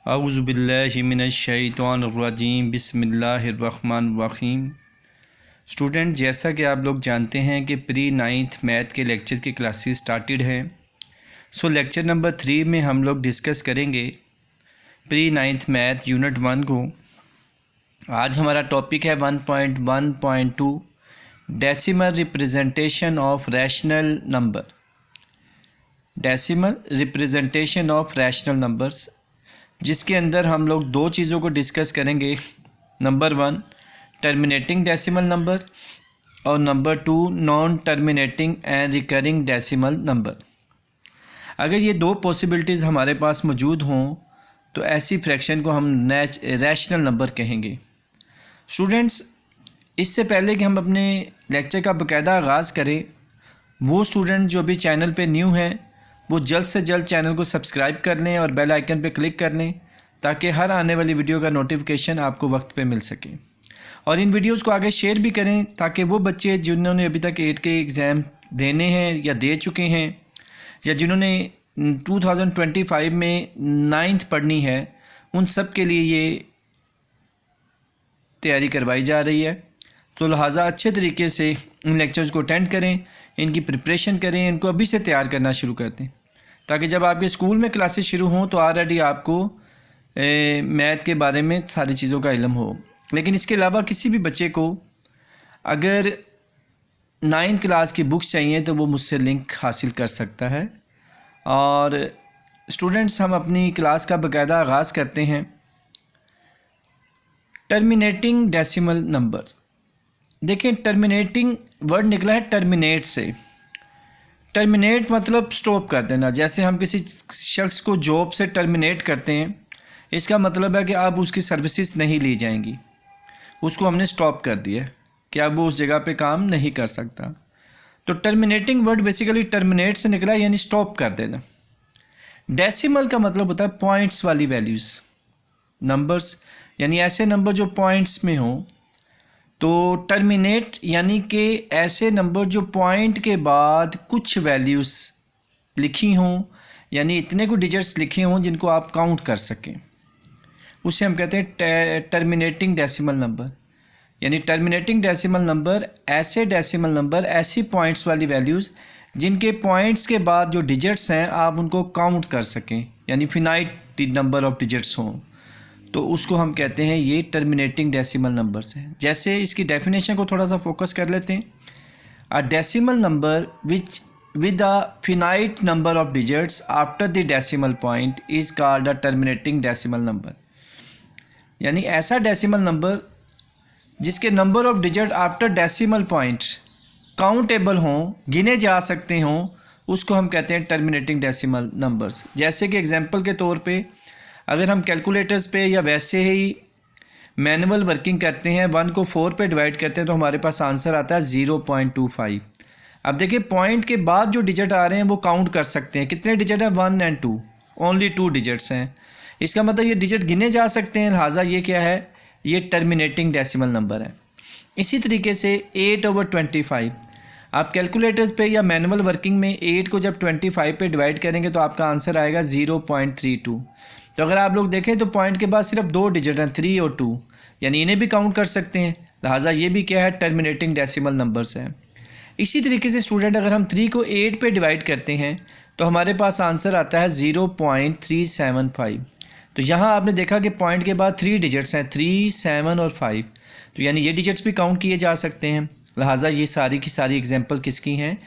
औज़ु बिल्लाहि मिनश्शैतानिर्रजीम बिस्मिल्लाहिर्रहमानिर्रहीम। स्टूडेंट, जैसा कि आप लोग जानते हैं कि प्री नाइन्थ मैथ के लेक्चर की क्लासेस स्टार्टेड हैं। सो लेक्चर नंबर 3 में हम लोग डिस्कस करेंगे प्री नाइन्थ मैथ यूनिट 1 को। आज हमारा टॉपिक है 1.1.2 decimal representation of rational number. Decimal representation of rational numbers, जिसके अंदर हम लोग दो चीज़ों को डिस्कस करेंगे। नंबर 1 टर्मिनेटिंग डेसिमल नंबर और number 2 non terminating and recurring decimal number. अगर ये दो पॉसिबिलिटीज़ हमारे पास मौजूद हों तो ऐसी फ्रैक्शन को हम रैशनल नंबर कहेंगे। स्टूडेंट्स, इससे पहले कि हम अपने लेक्चर का बाकायदा आगाज़ करें, वो स्टूडेंट जो अभी चैनल पे न्यू हैं वो जल्द से जल्द चैनल को सब्सक्राइब कर लें और बेल आइकन पे क्लिक कर लें ताकि हर आने वाली वीडियो का नोटिफिकेशन आपको वक्त पे मिल सके। और इन वीडियोस को आगे शेयर भी करें ताकि वो बच्चे जिन्होंने अभी तक 8 के एग्ज़ाम देने हैं या दे चुके हैं या जिन्होंने 2025 में 9th पढ़नी है, उन सब के लिए ये तैयारी करवाई जा रही है। तो लिहाजा अच्छे तरीके से इन लेक्चर्स को अटेंड करें, इनकी प्रिपरेशन करें, इनको अभी से तैयार करना शुरू कर दें ताकि जब आपके स्कूल में क्लासेस शुरू हों तो ऑलरेडी आपको मैथ के बारे में सारी चीज़ों का इल्म हो। लेकिन इसके अलावा किसी भी बच्चे को अगर 9th क्लास की बुक्स चाहिए तो वो मुझसे लिंक हासिल कर सकता है। और स्टूडेंट्स, हम अपनी क्लास का बाकायदा आगाज़ करते हैं। Terminating decimal numbers. देखिए, टर्मिनेटिंग वर्ड निकला है टर्मिनेट से। टर्मिनेट मतलब स्टॉप कर देना। जैसे हम किसी शख्स को जॉब से टर्मिनेट करते हैं, इसका मतलब है कि अब उसकी सर्विसेज नहीं ली जाएंगी, उसको हमने स्टॉप कर दिया कि अब वो उस जगह पे काम नहीं कर सकता। तो टर्मिनेटिंग वर्ड बेसिकली टर्मिनेट से निकला, यानी स्टॉप कर देना। डेसिमल का मतलब होता है पॉइंट्स वाली वैल्यूज़, नंबर्स, यानी ऐसे नंबर जो पॉइंट्स में हों। तो टर्मिनेट यानी कि ऐसे नंबर जो पॉइंट के बाद कुछ वैल्यूज़ लिखी हों, यानी इतने को डिजिट्स लिखे हों जिनको आप काउंट कर सकें, उसे हम कहते हैं टर्मिनेटिंग डेसिमल नंबर। यानी टर्मिनेटिंग डेसिमल नंबर ऐसे डेसिमल नंबर, ऐसी पॉइंट्स वाली वैल्यूज़ जिनके पॉइंट्स के बाद जो डिजिट्स हैं आप उनको काउंट कर सकें, यानी फिनाइट नंबर ऑफ डिजिट्स हों, तो उसको हम कहते हैं ये टर्मिनेटिंग डेसिमल नंबर्स हैं। जैसे इसकी डेफिनेशन को थोड़ा सा फोकस कर लेते हैं। A decimal number which with a finite number of digits after the decimal point is called a terminating decimal number। यानी ऐसा डेसिमल नंबर जिसके number of digit after decimal point countable हों, गिने जा सकते हों, उसको हम कहते हैं टर्मिनेटिंग डेसिमल नंबर्स। जैसे कि एग्जांपल के तौर पे अगर हम कैलकुलेटर्स पे या वैसे ही मैनुअल वर्किंग करते हैं, 1 को 4 पे डिवाइड करते हैं तो हमारे पास आंसर आता है 0.25। अब देखिए, पॉइंट के बाद जो डिजिट आ रहे हैं वो काउंट कर सकते हैं। कितने डिजिट हैं? 1 और 2, ओनली 2 डिजिट्स हैं। इसका मतलब ये डिजिट गिने जा सकते हैं, लिहाजा ये क्या है? ये टर्मिनेटिंग डेसिमल नंबर है। इसी तरीके से 8/25, आप कैलकुलेटर्स पे या मैनुअल वर्किंग में 8 को जब 25 पे डिवाइड करेंगे तो आपका आंसर आएगा 0.32। तो अगर आप लोग देखें तो पॉइंट के बाद सिर्फ 2 डिजिट हैं, 3 और 2, यानी इन्हें भी काउंट कर सकते हैं, लिहाजा ये भी क्या है? टर्मिनेटिंग डेसिमल नंबर्स हैं। इसी तरीके से स्टूडेंट, अगर हम 3 को 8 पे डिवाइड करते हैं तो हमारे पास आंसर आता है 0.375। तो यहाँ आपने देखा कि पॉइंट के बाद 3 डिजिट्स हैं, 3, 7 और 5, तो यानी ये डिजिट्स भी काउंट किए जा सकते हैं। लिहाजा ये सारी की सारी एग्जांपल किसकी हैं?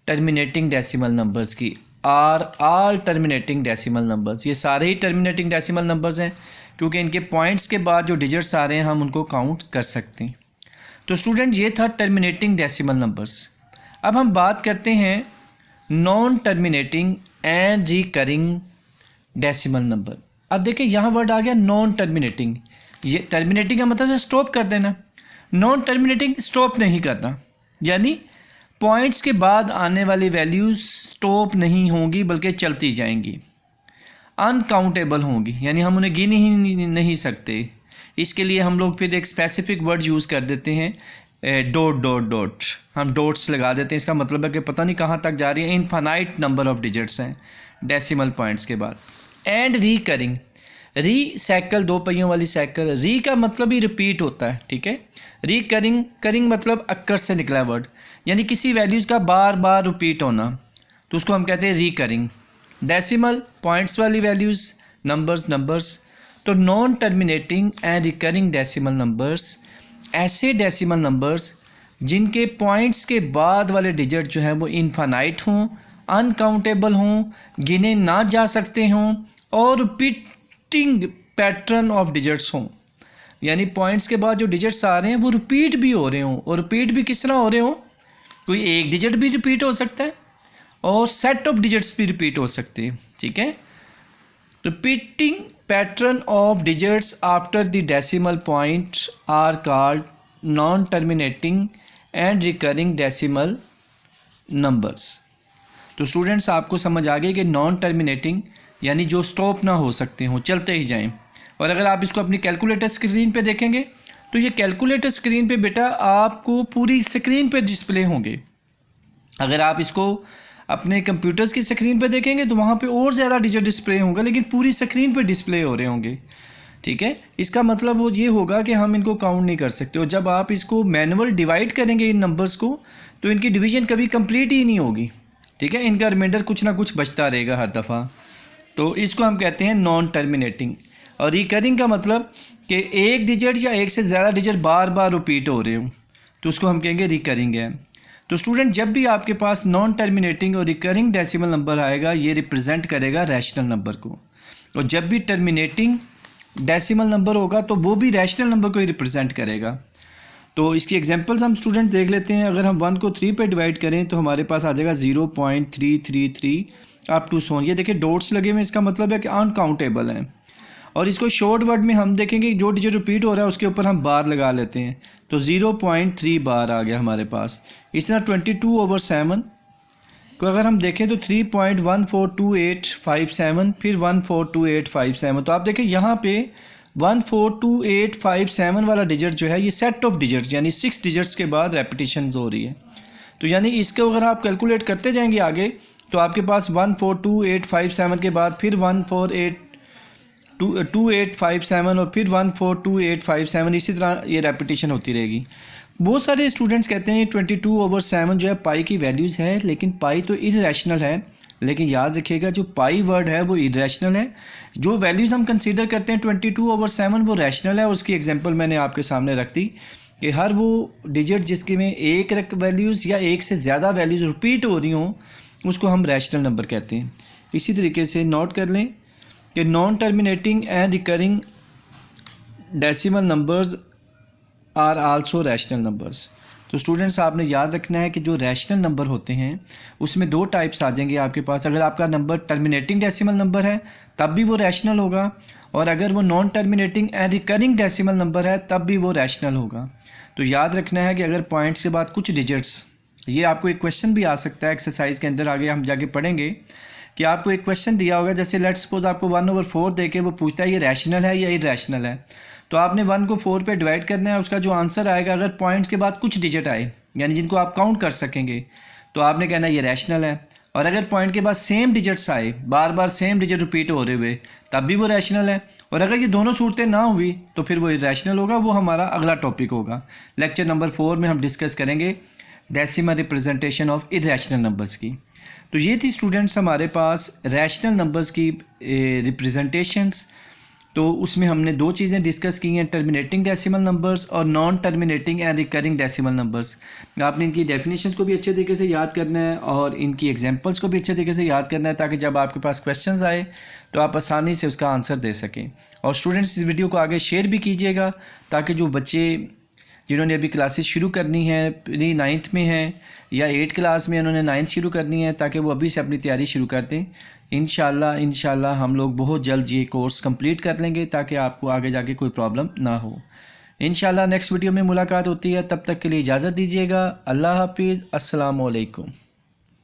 टर्मिनेटिंग डेसिमल नंबर्स की। Are all terminating decimal numbers, ये सारे ही टर्मिनेटिंग डेसिमल नंबर्स हैं क्योंकि इनके पॉइंट्स के बाद जो डिजिट्स आ रहे हैं हम उनको काउंट कर सकते हैं। तो स्टूडेंट, ये था टर्मिनेटिंग डेसिमल नंबर्स। अब हम बात करते हैं non terminating and recurring decimal number. अब देखिए, यहाँ वर्ड आ गया नॉन टर्मिनेटिंग। ये टर्मिनेटिंग का मतलब है स्टॉप कर देना, नॉन टर्मिनेटिंग स्टॉप नहीं करना, यानी पॉइंट्स के बाद आने वाली वैल्यूज़ स्टॉप नहीं होंगी बल्कि चलती जाएंगी, अनकाउंटेबल होंगी, यानी हम उन्हें गिन ही नहीं सकते। इसके लिए हम लोग फिर एक स्पेसिफिक वर्ड यूज़ कर देते हैं, डॉट डॉट डॉट, हम डॉट्स लगा देते हैं। इसका मतलब है कि पता नहीं कहाँ तक जा रही है, इनफाइनाइट नंबर ऑफ डिजिट्स हैं डेसिमल पॉइंट्स के बाद। एंड रिकरिंग, रीसाइकल, दो पहियों वाली साइकिल। री का मतलब ही रिपीट होता है, ठीक है। रिकरिंग, करिंग मतलब अक्कर से निकला वर्ड, यानी किसी वैल्यूज़ का बार बार रिपीट होना, तो उसको हम कहते हैं रिकरिंग। डेसिमल, पॉइंट्स वाली वैल्यूज़, नंबर्स। तो non terminating and recurring decimal numbers ऐसे डेसिमल नंबर्स जिनके पॉइंट्स के बाद वाले डिजिट जो हैं वो इनफाइनाइट हों, अनकाउंटेबल हों, गिने ना जा सकते हों और रिपीटिंग पैटर्न ऑफ डिजिट्स हों, यानी पॉइंट्स के बाद जो डिजिट्स आ रहे हैं वो रिपीट भी हो रहे हों। और रिपीट भी किस तरह हो रहे हों, कोई एक डिजिट भी रिपीट हो सकता है और सेट ऑफ डिजिट्स भी रिपीट हो सकते हैं, ठीक है। Repeating pattern of digits after the decimal point are called non terminating and recurring decimal numbers. तो स्टूडेंट्स आपको समझ आ गई कि नॉन टर्मिनेटिंग यानी जो स्टॉप ना हो सकते हों, चलते ही जाएं। और अगर आप इसको अपनी कैलकुलेटर स्क्रीन पे देखेंगे तो ये कैलकुलेटर स्क्रीन पे बेटा आपको पूरी स्क्रीन पे डिस्प्ले होंगे। अगर आप इसको अपने कंप्यूटर्स की स्क्रीन पे देखेंगे तो वहाँ पे और ज़्यादा डिजिट डिस्प्ले होंगे, लेकिन पूरी स्क्रीन पे डिस्प्ले हो रहे होंगे, ठीक है। इसका मतलब वो ये होगा कि हम इनको काउंट नहीं कर सकते, और जब आप इसको मैनुअल डिवाइड करेंगे इन नंबर्स को तो इनकी डिवीजन कभी कंप्लीट ही नहीं होगी, ठीक है। इनका रिमाइंडर कुछ ना कुछ बचता रहेगा हर दफ़ा। तो इसको हम कहते हैं नॉन टर्मिनेटिंग। और रिकरिंग का मतलब कि एक डिजिट या एक से ज़्यादा डिजिट बार बार रिपीट हो रहे हो, तो उसको हम कहेंगे रिकरिंग है। तो स्टूडेंट जब भी आपके पास नॉन टर्मिनेटिंग और रिकरिंग डेसिमल नंबर आएगा ये रिप्रेजेंट करेगा रैशनल नंबर को, और जब भी टर्मिनेटिंग डेसिमल नंबर होगा तो वो भी रैशनल नंबर को ही रिप्रेजेंट करेगा। तो इसकी एग्जांपल्स हम स्टूडेंट देख लेते हैं। अगर हम 1 को 3 पे डिवाइड करें तो हमारे पास आ जाएगा 0.333 अप टू सोन। ये देखिए डॉट्स लगे हुए, इसका मतलब है कि अनकाउंटेबल है। और इसको शॉर्ट वर्ड में हम देखेंगे जो डिजिट रिपीट हो रहा है उसके ऊपर हम बार लगा लेते हैं, तो 0.3 बार आ गया हमारे पास। इस तरह 22/7 को अगर हम देखें तो 3.142857, फिर 142857। तो आप देखें यहाँ पे 142857 वाला डिजिट जो है ये सेट ऑफ डिजिट्स यानी 6 डिजिट्स के बाद रेपिटेशन हो रही है। तो यानी इसको अगर आप कैलकुलेट करते जाएंगे आगे तो आपके पास 142857 के बाद फिर 142857 और फिर 142857, इसी तरह ये रेपिटेशन होती रहेगी। बहुत सारे स्टूडेंट्स कहते हैं 22/7 जो है पाई की वैल्यूज़ है, लेकिन पाई तो इरेशनल है। लेकिन याद रखिएगा जो पाई वर्ड है वो इरेशनल है। जो वैल्यूज़ हम कंसीडर करते हैं 22/7 वो रैशनल है। उसकी एग्जांपल मैंने आपके सामने रख दी कि हर वो डिजिट जिसके में एक वैल्यूज़ या एक से ज़्यादा वैल्यूज़ रिपीट हो रही हों उसको हम रैशनल नंबर कहते हैं। इसी तरीके से नोट कर लें कि non terminating and recurring decimal numbers are also rational numbers. तो स्टूडेंट्स आपने याद रखना है कि जो रैशनल नंबर होते हैं उसमें 2 टाइप्स आ जाएंगे आपके पास। अगर आपका नंबर टर्मिनेटिंग डेसिमल नंबर है तब भी वो रैशनल होगा, और अगर वो non terminating and recurring decimal number है तब भी वो रैशनल होगा। तो याद रखना है कि अगर पॉइंट्स के बाद कुछ डिजिट्स, ये आपको एक क्वेश्चन भी आ सकता है एक्सरसाइज के अंदर, आगे हम जाके पढ़ेंगे कि आपको एक क्वेश्चन दिया होगा, जैसे लेट्स सपोज आपको 1/4 दे के वो पूछता है ये रैशनल है या इरेशनल है। तो आपने 1 को 4 पे डिवाइड करना है, उसका जो आंसर आएगा अगर पॉइंट्स के बाद कुछ डिजिट आए यानी जिनको आप काउंट कर सकेंगे तो आपने कहना ये रैशनल है। और अगर पॉइंट के बाद सेम डिजिट्स आए, बार बार सेम डिजिट रिपीट हो रहे हुए, तब भी वो रैशनल है। और अगर ये दोनों सूरतें ना हुई तो फिर वो इरेशनल होगा। वो हमारा अगला टॉपिक होगा, लेक्चर नंबर 4 में हम डिस्कस करेंगे decimal representation of irrational numbers की। तो ये थी स्टूडेंट्स हमारे पास रैशनल नंबर्स की रिप्रेजेंटेशंस। तो उसमें हमने 2 चीज़ें डिस्कस की हैं, टर्मिनेटिंग डेसिमल नंबर्स और non terminating and recurring decimal numbers. आपने इनकी डेफिनेशंस को भी अच्छे तरीके से याद करना है और इनकी एग्जांपल्स को भी अच्छे तरीके से याद करना है, ताकि जब आपके पास क्वेश्चंस आए तो आप आसानी से उसका आंसर दे सकें। और स्टूडेंट्स इस वीडियो को आगे शेयर भी कीजिएगा, ताकि जो बच्चे जिन्होंने अभी क्लासेस शुरू करनी है, प्री 9th में हैं या 8th क्लास में उन्होंने 9th शुरू करनी है, ताकि वो अभी से अपनी तैयारी शुरू कर दें। इंशाल्लाह हम लोग बहुत जल्द ये कोर्स कंप्लीट कर लेंगे, ताकि आपको आगे जाके कोई प्रॉब्लम ना हो। इंशाल्लाह नेक्स्ट वीडियो में मुलाकात होती है, तब तक के लिए इजाज़त दीजिएगा। अल्लाह हाफिज़, अस्सलाम वालेकुम।